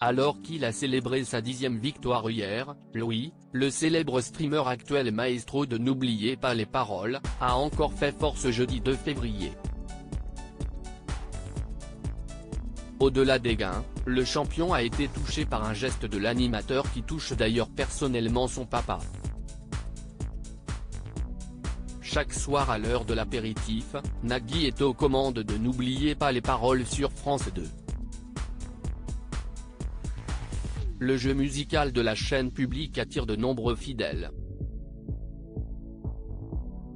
Alors qu'il a célébré sa 10e victoire hier, Louis, le célèbre streamer actuel maestro de N'oubliez pas les paroles, a encore fait fort ce jeudi 2 février. Au-delà des gains, le champion a été touché par un geste de l'animateur qui touche d'ailleurs personnellement son papa. Chaque soir à l'heure de l'apéritif, Nagui est aux commandes de N'oubliez pas les paroles sur France 2. Le jeu musical de la chaîne publique attire de nombreux fidèles.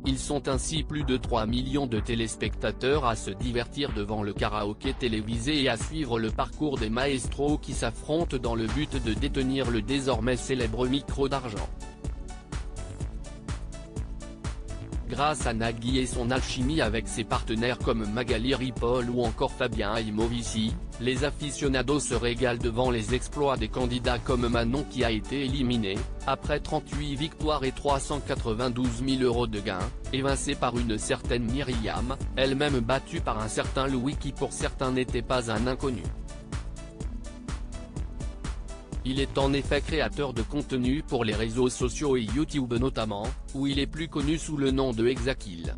Ils sont ainsi plus de 3 millions de téléspectateurs à se divertir devant le karaoké télévisé et à suivre le parcours des maestros qui s'affrontent dans le but de détenir le désormais célèbre micro d'argent. Grâce à Nagui et son alchimie avec ses partenaires comme Magali Ripoll ou encore Fabien Imovici, les aficionados se régalent devant les exploits des candidats comme Manon qui a été éliminé, après 38 victoires et 392 000 € de gains, évincée par une certaine Myriam, elle-même battue par un certain Louis qui pour certains n'était pas un inconnu. Il est en effet créateur de contenu pour les réseaux sociaux et YouTube notamment, où il est plus connu sous le nom de Exakil.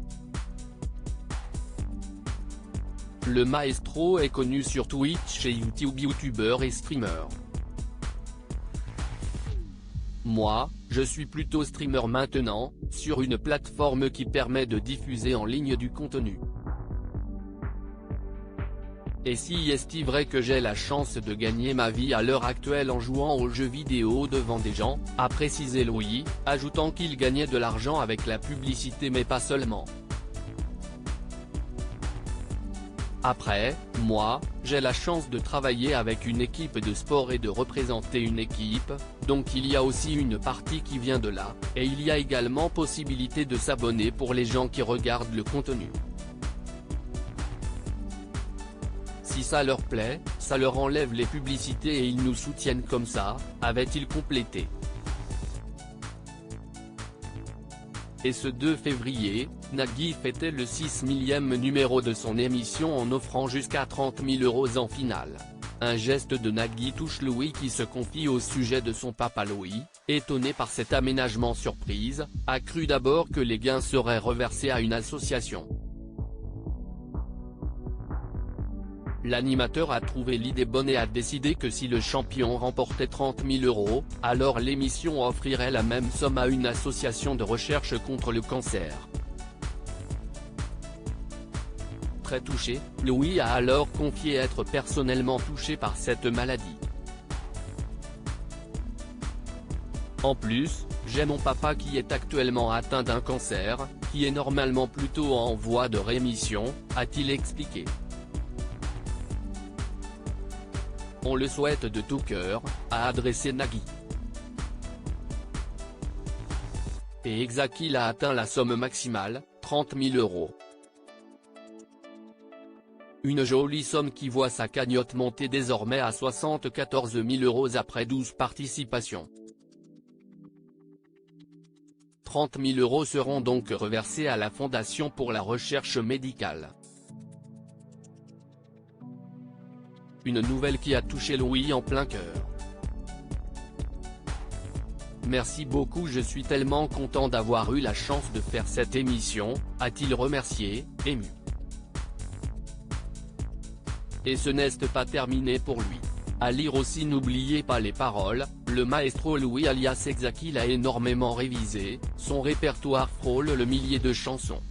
Le maestro est connu sur Twitch et YouTube, youtubeur et streamer. Moi, je suis plutôt streamer maintenant, sur une plateforme qui permet de diffuser en ligne du contenu. Et si est-il vrai que j'ai la chance de gagner ma vie à l'heure actuelle en jouant aux jeux vidéo devant des gens, a précisé Louis, ajoutant qu'il gagnait de l'argent avec la publicité mais pas seulement. Après, moi, j'ai la chance de travailler avec une équipe de sport et de représenter une équipe, donc il y a aussi une partie qui vient de là, et il y a également possibilité de s'abonner pour les gens qui regardent le contenu. Si ça leur plaît, ça leur enlève les publicités et ils nous soutiennent comme ça, avait-il complété. Et ce 2 février, Nagui fêtait le 6 millième numéro de son émission en offrant jusqu'à 30 000 € en finale. Un geste de Nagui touche Louis qui se confie au sujet de son papa Louis, étonné par cet aménagement surprise, a cru d'abord que les gains seraient reversés à une association. L'animateur a trouvé l'idée bonne et a décidé que si le champion remportait 30 000 €, alors l'émission offrirait la même somme à une association de recherche contre le cancer. Très touché, Louis a alors confié être personnellement touché par cette maladie. En plus, j'ai mon papa qui est actuellement atteint d'un cancer, qui est normalement plutôt en voie de rémission, a-t-il expliqué. On le souhaite de tout cœur, a adressé Nagui. Et Exakil a atteint la somme maximale, 30 000 €. Une jolie somme qui voit sa cagnotte monter désormais à 74 000 € après 12 participations. 30 000 € seront donc reversés à la Fondation pour la recherche médicale. Une nouvelle qui a touché Louis en plein cœur. Merci beaucoup, je suis tellement content d'avoir eu la chance de faire cette émission, a-t-il remercié, ému. Et ce n'est pas terminé pour lui. À lire aussi N'oubliez pas les paroles, le maestro Louis alias Exakil a énormément révisé, son répertoire frôle le millier de chansons.